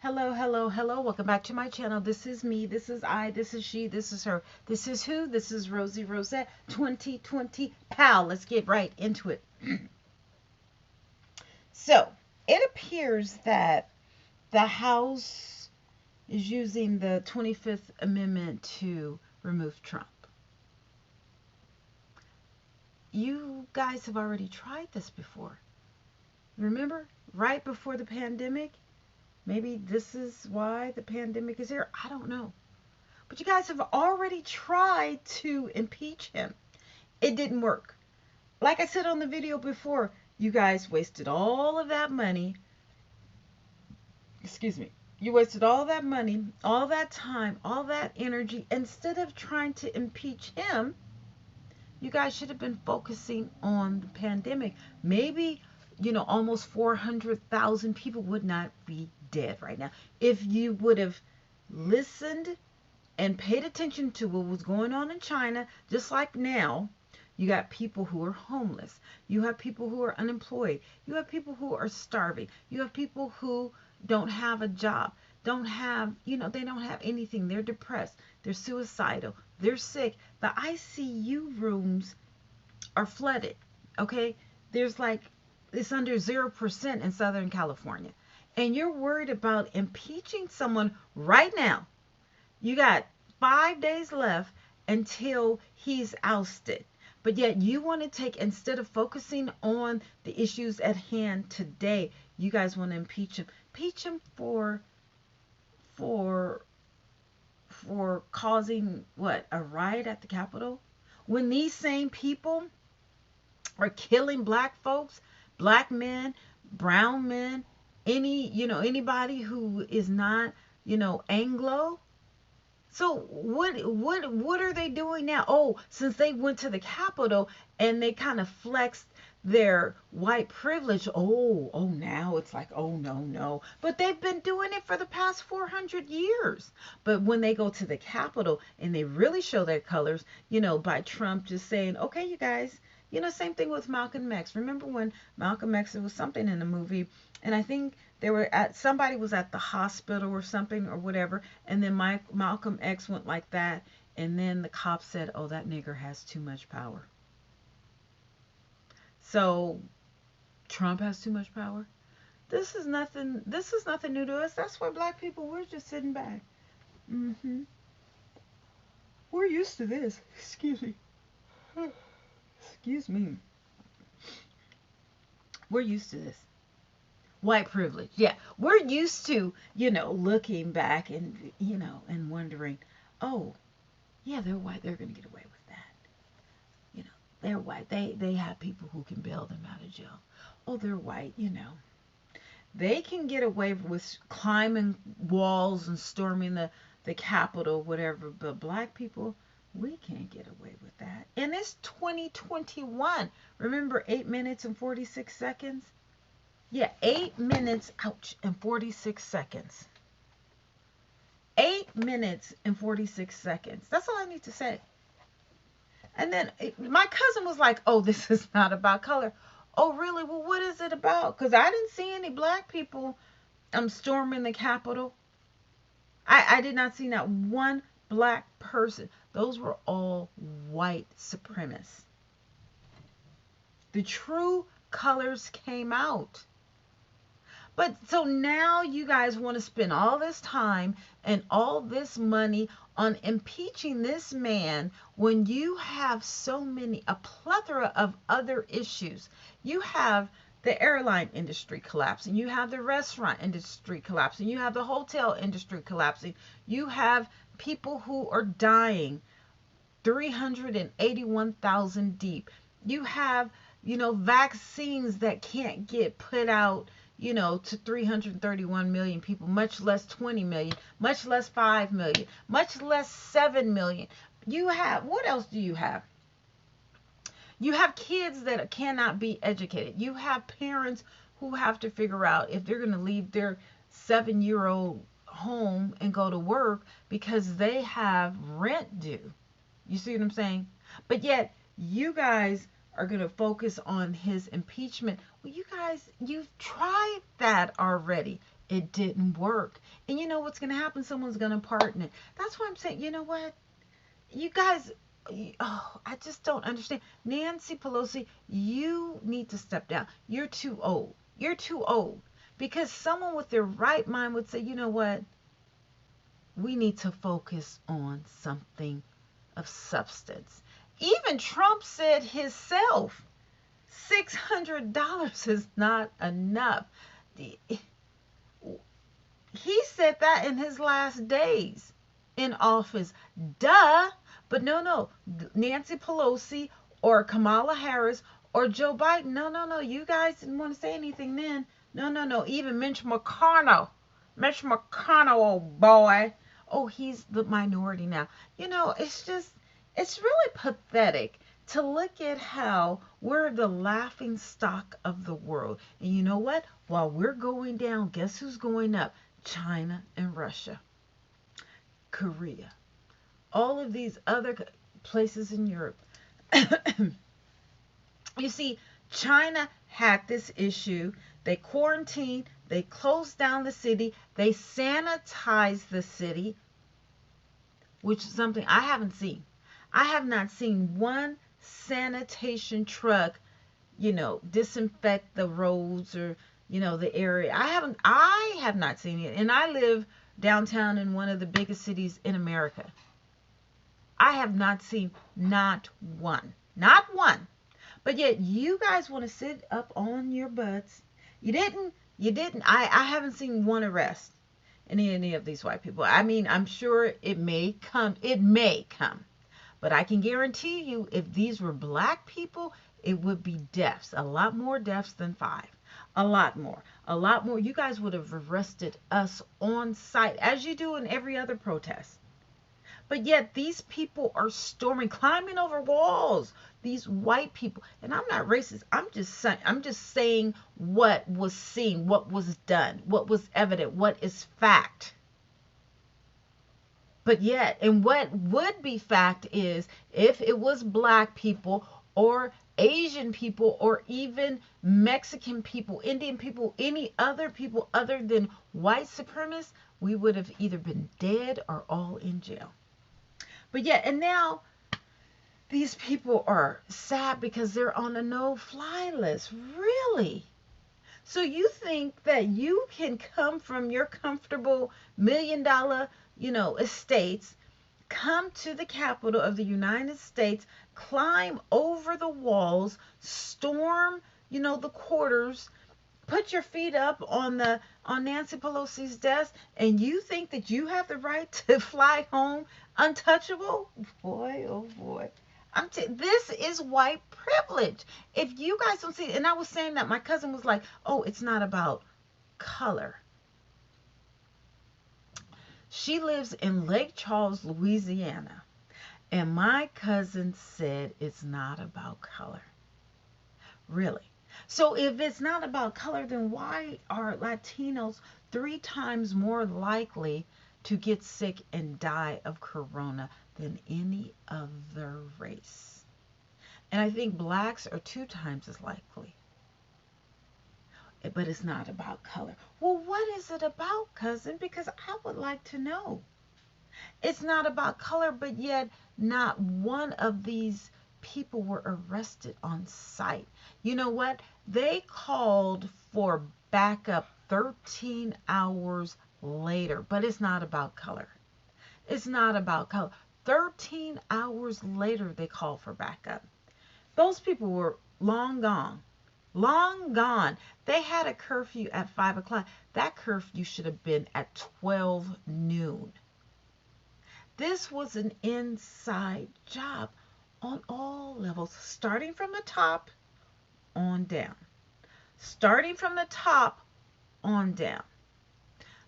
Hello, hello, hello. Welcome back to my channel. This is me. This is I. This is she. This is her. This is who? This is Rosie Rosette 2020 pal. Let's get right into it. So, it appears that the House is using the 25th Amendment to remove Trump. You guys have already tried this before. Remember, right before the pandemic? Maybe this is why the pandemic is here. I don't know. But you guys have already tried to impeach him. It didn't work. Like I said on the video before, you guys wasted all of that money. Excuse me. You wasted all that money, all that time, all that energy. Instead of trying to impeach him, you guys should have been focusing on the pandemic. Maybe, almost 400,000 people would not be dead right now if you would have listened and paid attention to what was going on in China. Just like now, you got people who are homeless. You have people who are unemployed. You have people who are starving. You have people who don't have a job, they don't have anything. They're depressed. They're suicidal. They're sick. The ICU rooms are flooded. Okay? There's like, it's under 0% in Southern California. And you're worried about impeaching someone right now. You got 5 days left until he's ousted. But yet you want to take, instead of focusing on the issues at hand today, you guys want to impeach him. Impeach him for causing what? A riot at the Capitol? When these same people are killing black folks, black men, brown men, anybody who is not, Anglo. So what are they doing now? Oh, since they went to the Capitol and they kind of flexed their white privilege. Oh, now it's like, oh no. But they've been doing it for the past 400 years. But when they go to the Capitol and they really show their colors, by Trump just saying, okay, you guys, same thing with Malcolm X. Remember when Malcolm X, it was something in the movie, and I think somebody was at the hospital or something or whatever, and then Malcolm X went like that, and then the cop said, oh, that nigger has too much power. So Trump has too much power. This is nothing new to us. That's why black people, we're just sitting back. hmm We're used to this. Excuse me. Excuse me. We're used to this. White privilege. Yeah. We're used to, looking back and, and wondering, oh, yeah, they're white. They're going to get away with that. They're white. They have people who can bail them out of jail. Oh, they're white. They can get away with climbing walls and storming the Capitol, whatever. But black people, we can't get away with that. And it's 2021. Remember 8 minutes and 46 seconds? Yeah, 8 minutes, ouch, and 46 seconds. 8 minutes and 46 seconds. That's all I need to say. And then my cousin was like, oh, this is not about color. Oh, really? Well, what is it about? Because I didn't see any black people storming the Capitol. I did not see not one black person. Those were all white supremacists. The true colors came out. But so now you guys want to spend all this time and all this money on impeaching this man when you have a plethora of other issues. You have the airline industry collapsing. You have the restaurant industry collapsing. You have the hotel industry collapsing. You have people who are dying, 381,000 deep. You have, vaccines that can't get put out, to 331 million people, much less 20 million, much less 5 million, much less 7 million. What else do you have? You have kids that cannot be educated. You have parents who have to figure out if they're going to leave their 7-year-old home and go to work because they have rent due. You see what I'm saying? But yet, you guys are going to focus on his impeachment. Well, you guys, you've tried that already. It didn't work. And you know what's going to happen? Someone's going to pardon it. That's why I'm saying, you know what? You guys, oh, I just don't understand. Nancy Pelosi, you need to step down. You're too old. You're too old. Because someone with their right mind would say, you know what? We need to focus on something of substance. Even Trump said himself, $600 is not enough. He said that in his last days in office. Duh. But no, no. Nancy Pelosi or Kamala Harris or Joe Biden. No, no, no. You guys didn't want to say anything then. No, no, no. Even Mitch McConnell. Mitch McConnell, old boy. Oh, he's the minority now. You know, it's really pathetic to look at how we're the laughing stock of the world. And you know what? While we're going down, guess who's going up? China and Russia, Korea, all of these other places in Europe. You see, China had this issue. They quarantined, they closed down the city, they sanitized the city, which is something I haven't seen. I have not seen one sanitation truck, disinfect the roads or, the area. I have not seen it. And I live downtown in one of the biggest cities in America. I have not seen not one. Not one. But yet you guys want to sit up on your butts. You didn't. You didn't. I haven't seen one arrest in any of these white people. I mean, I'm sure it may come. It may come. But I can guarantee you, if these were black people, it would be deaths. A lot more deaths than 5. A lot more. A lot more. You guys would have arrested us on site, as you do in every other protest. But yet these people are storming, climbing over walls. These white people. And I'm not racist. I'm just saying what was seen, what was done, what was evident, what is fact. But yet, and what would be fact is if it was black people or Asian people or even Mexican people, Indian people, any other people other than white supremacists, we would have either been dead or all in jail. But yet, and now these people are sad because they're on a no-fly list. Really? So you think that you can come from your comfortable $1 million, estates, come to the capital of the United States, climb over the walls, storm, the quarters, put your feet up on Nancy Pelosi's desk, and you think that you have the right to fly home untouchable? Boy, oh boy. This is white privilege. If you guys don't see it, and I was saying that my cousin was like, oh, it's not about color. She lives in Lake Charles, Louisiana. And my cousin said it's not about color. Really. So if it's not about color, then why are Latinos 3 times more likely to get sick and die of corona than any other race? And I think blacks are 2 times as likely. But it's not about color. Well, what is it about, cousin? Because I would like to know. It's not about color, but yet not one of these people were arrested on site. You know what? They called for backup 13 hours later, but it's not about color. It's not about color. 13 hours later, they called for backup. Those people were long gone. Long gone. They had a curfew at 5 o'clock. That curfew should have been at 12 noon. This was an inside job on all levels, starting from the top on down. Starting from the top on down.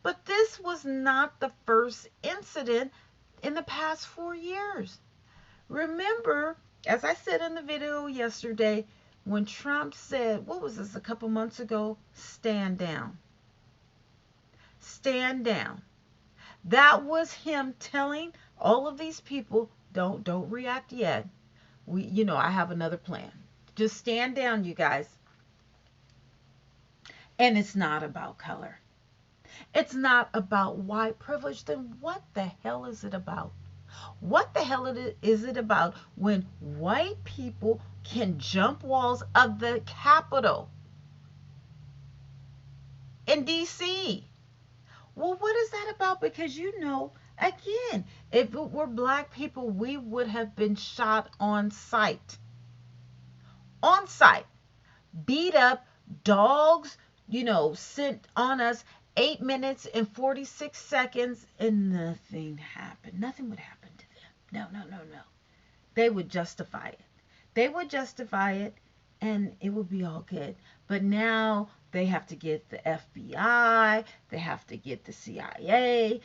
But this was not the first incident in the past 4 years. Remember, as I said in the video yesterday, when Trump said, what was this, a couple months ago? Stand down. Stand down. That was him telling all of these people, don't react yet. I have another plan. Just stand down, you guys. And it's not about color. It's not about white privilege. Then what the hell is it about? What the hell is it about when white people can jump walls of the Capitol in DC? Well, what is that about? Because again, if it were black people, we would have been shot on sight. On sight. Beat up, dogs, sent on us 8 minutes and 46 seconds, and nothing happened. Nothing would happen to them. No, no, no, no. They would justify it. They would justify it, and it would be all good. But now they have to get the FBI, they have to get the CIA.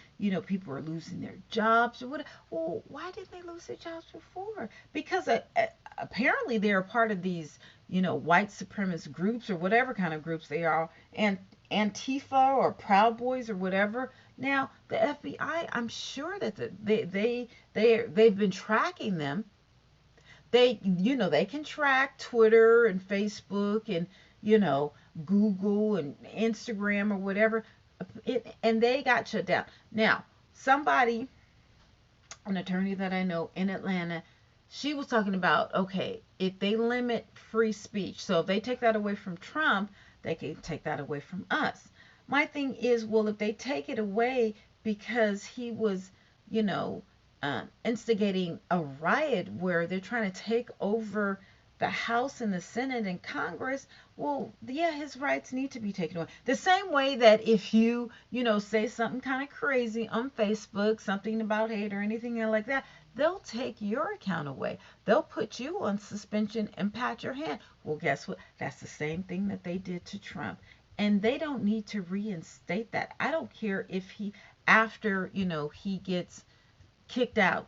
People are losing their jobs. Well, why didn't they lose their jobs before? Because apparently they're a part of these, white supremacist groups or whatever kind of groups they are, and Antifa or Proud Boys or whatever. Now the FBI, I'm sure that they've been tracking them. They can track Twitter and Facebook and you know Google and Instagram or whatever, and they got shut down. Now, somebody, an attorney that I know in Atlanta, she was talking about, okay, if they limit free speech, so if they take that away from Trump, they can take that away from us. My thing is, well, if they take it away because he was, you know, instigating a riot where they're trying to take over the House and the Senate and Congress, well, yeah, his rights need to be taken away. The same way that if say something kind of crazy on Facebook, something about hate or anything like that, they'll take your account away. They'll put you on suspension and pat your hand. Well, guess what? That's the same thing that they did to Trump. And they don't need to reinstate that. I don't care if after, he gets kicked out.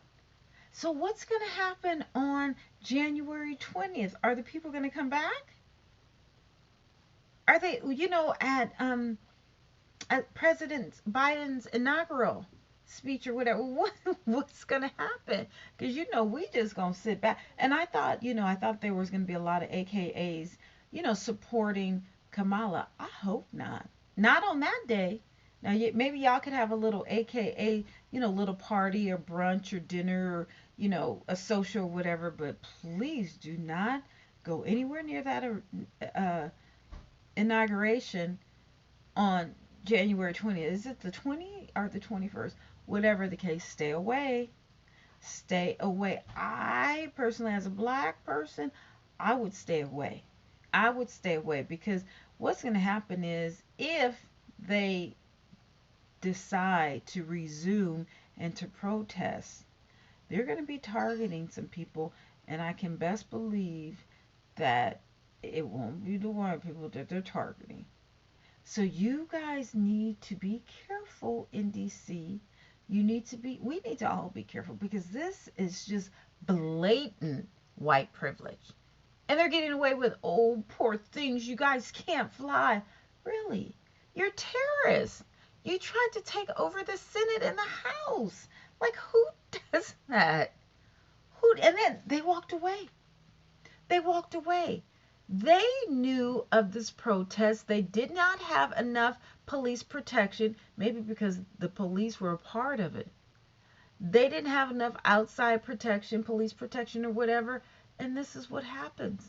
So what's going to happen on January 20th? Are the people going to come back? Are they, at President Biden's inaugural speech or whatever? What's going to happen? Because we just going to sit back. And I thought there was going to be a lot of AKAs, supporting Kamala. I hope not. Not on that day. Now, maybe y'all could have a little AKA, little party or brunch or dinner or, a social or whatever, but please do not go anywhere near that inauguration on January 20th. Is it the 20th or the 21st? Whatever the case, stay away. Stay away. I personally, as a black person, I would stay away. I would stay away because what's going to happen is if they decide to resume and to protest, they're going to be targeting some people, and I can best believe that it won't be the white people that they're targeting. So you guys need to be careful in DC. We need to all be careful because this is just blatant white privilege. And they're getting away with, oh, poor things, you guys can't fly. Really? You're terrorists. You tried to take over the Senate and the House. Like, who does that? And then they walked away. They walked away. They knew of this protest. They did not have enough police protection, maybe because the police were a part of it. They didn't have enough outside protection, police protection or whatever, and this is what happens.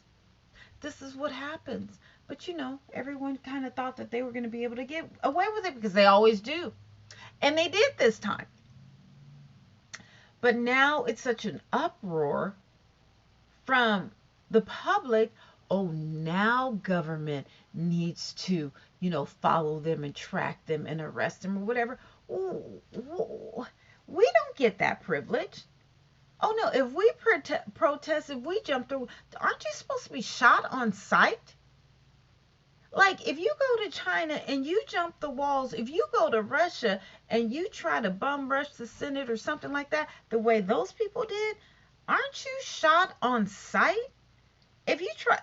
This is what happens. But everyone kind of thought that they were going to be able to get away with it because they always do. And they did this time. But now it's such an uproar from the public. Oh, now government needs to, follow them and track them and arrest them or whatever. Ooh, we don't get that privilege. Oh no, if we protest, if we jump through, aren't you supposed to be shot on sight? Like, if you go to China and you jump the walls, if you go to Russia and you try to bum rush the Senate or something like that, the way those people did, aren't you shot on sight? If you try,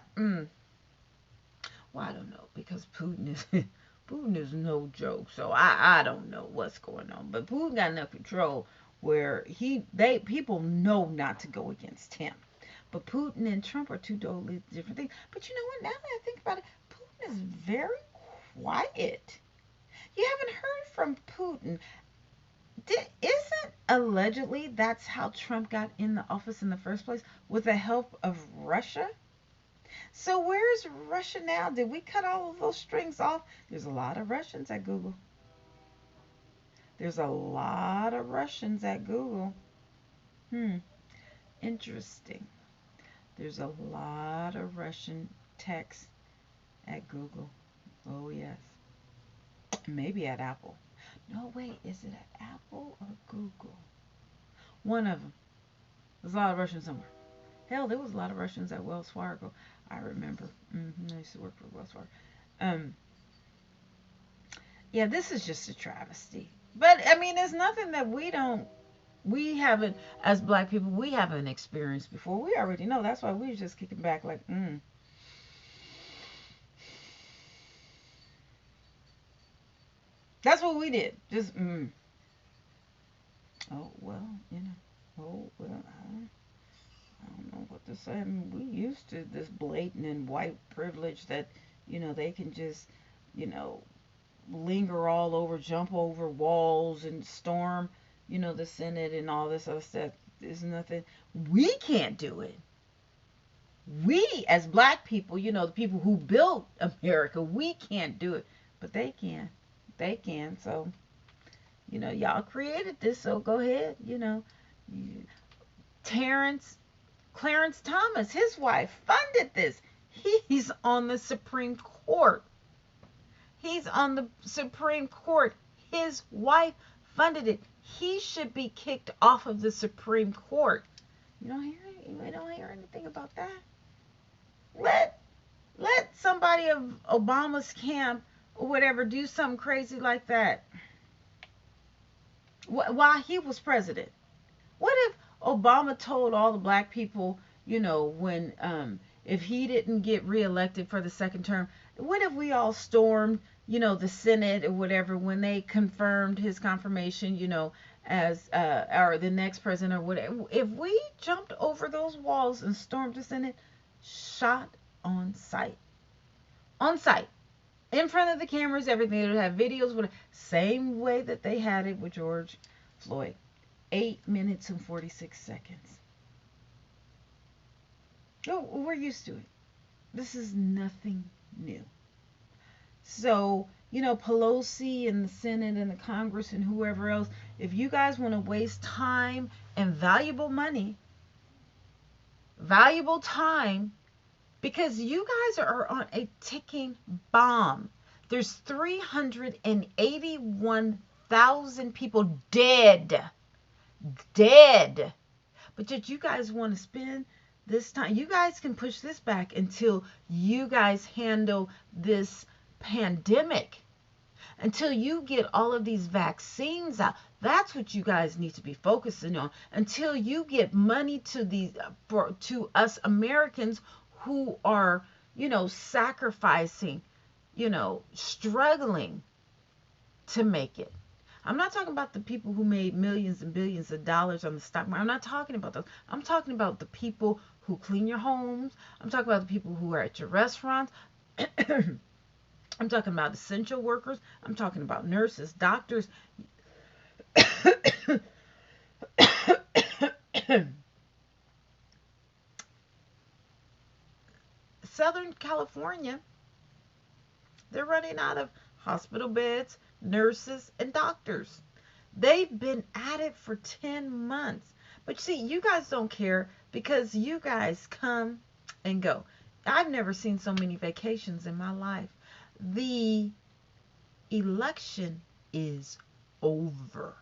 well, I don't know, because Putin is no joke. So I don't know what's going on, but Putin got enough control where people know not to go against him. But Putin and Trump are two totally different things. But you know what? Now that I think about it, Putin is very quiet. You haven't heard from Putin. Isn't allegedly that's how Trump got in the office in the first place, with the help of Russia? So where's Russia now? Did we cut all of those strings off? There's a lot of Russians at Google. There's a lot of Russians at Google. Hmm, interesting. There's a lot of Russian text at Google. Oh, yes. Maybe at Apple. No, wait, is it at Apple or Google? One of them. There's a lot of Russians somewhere. Hell, there was a lot of Russians at Wells Fargo. I remember. I used to work for Wells Fargo. Um, yeah, this is just a travesty. But I mean, there's nothing that we haven't, as black people, we haven't experienced before. We already know. That's why we're just kicking back like, That's what we did. Just, Oh, well, Oh, well, I don't know what to say. I mean, we used to this blatant and white privilege that, they can just, you know, linger all over, jump over walls and storm, the Senate and all this other stuff. There's nothing. We can't do it. We, as black people, the people who built America, we can't do it. But they can. They can. So, y'all created this, so go ahead. Terrence, Clarence Thomas, his wife, funded this. He's on the Supreme Court. He's on the Supreme Court. His wife funded it. He should be kicked off of the Supreme Court. You don't hear anything about that. Let let somebody of Obama's camp or whatever do something crazy like that while he was president. What if Obama told all the black people, when if he didn't get reelected for the second term, what if we all stormed, the Senate or whatever when they confirmed his confirmation, as or the next president or whatever. If we jumped over those walls and stormed the Senate, shot on sight, on sight, in front of the cameras, everything. They would have videos, whatever. Same way that they had it with George Floyd. 8 minutes and 46 seconds. Oh, we're used to it. This is nothing new. So, Pelosi and the Senate and the Congress and whoever else, if you guys want to waste time and valuable time, because you guys are on a ticking bomb. There's 381,000 people dead. Dead. But yet you guys want to spend this time. You guys can push this back until you guys handle this pandemic. Until you get all of these vaccines out. That's what you guys need to be focusing on. Until you get money to us Americans who are, sacrificing, struggling to make it. I'm not talking about the people who made millions and billions of dollars on the stock market. I'm not talking about those. I'm talking about the people who clean your homes. I'm talking about the people who are at your restaurants. I'm talking about essential workers. I'm talking about nurses, doctors. Southern California, they're running out of hospital beds, nurses, and doctors. They've been at it for 10 months. But see, you guys don't care because you guys come and go. I've never seen so many vacations in my life. The election is over.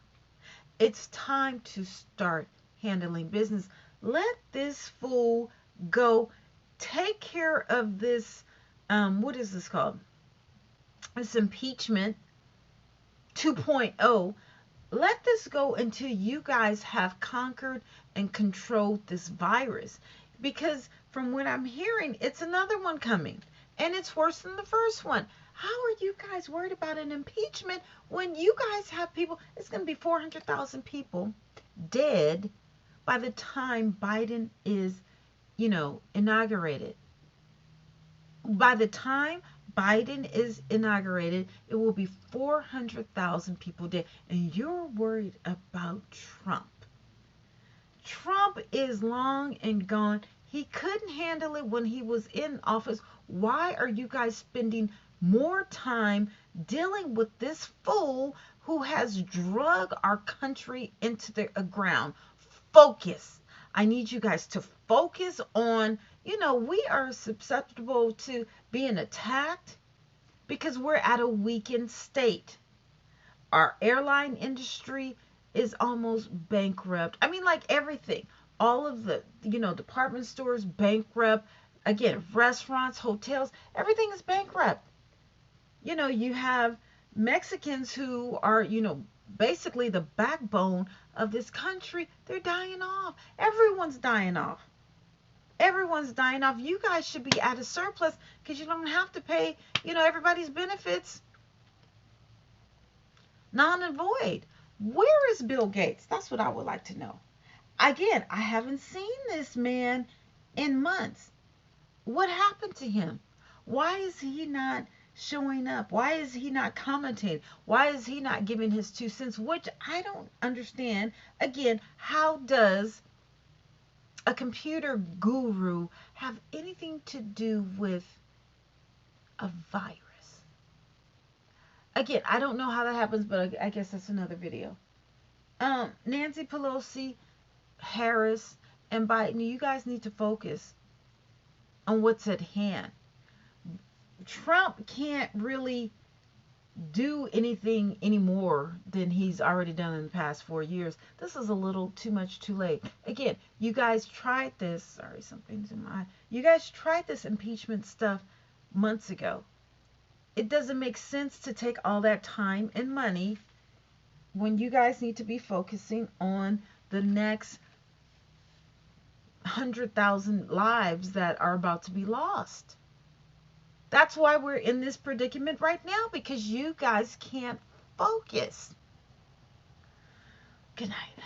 It's time to start handling business. Let this fool go. Take care of this, what is this called? This impeachment 2.0. Let this go until you guys have conquered and controlled this virus. Because from what I'm hearing, it's another one coming. And it's worse than the first one. How are you guys worried about an impeachment when you guys have people? It's going to be 400,000 people dead by the time Biden is, inaugurated. By the time Biden is inaugurated, it will be 400,000 people dead. And you're worried about Trump. Trump is long and gone. He couldn't handle it when he was in office. Why are you guys spending more time dealing with this fool who has drug our country into the ground? Focus. I need you guys to focus on, we are susceptible to being attacked because we're at a weakened state. Our airline industry is almost bankrupt. I mean, like everything. All of the, department stores bankrupt. Again, restaurants, hotels, everything is bankrupt. You have Mexicans who are, basically the backbone of this country. They're dying off. Everyone's dying off. Everyone's dying off. You guys should be at a surplus because you don't have to pay, everybody's benefits non and void. Where is Bill Gates? That's what I would like to know. Again, I haven't seen this man in months. What happened to him? Why is he not showing up? Why is he not commentating? Why is he not giving his 2 cents? Which I don't understand. Again, how does a computer guru have anything to do with a virus? Again, I don't know how that happens, but I guess that's another video. Nancy Pelosi, Harris, and Biden, you guys need to focus on what's at hand. Trump can't really do anything anymore than he's already done in the past 4 years. This is a little too much too late. Again, you guys tried this. Sorry, something's in my eye. You guys tried this impeachment stuff months ago. It doesn't make sense to take all that time and money when you guys need to be focusing on the next 100,000 lives that are about to be lost. That's why we're in this predicament right now, because you guys can't focus. Good night.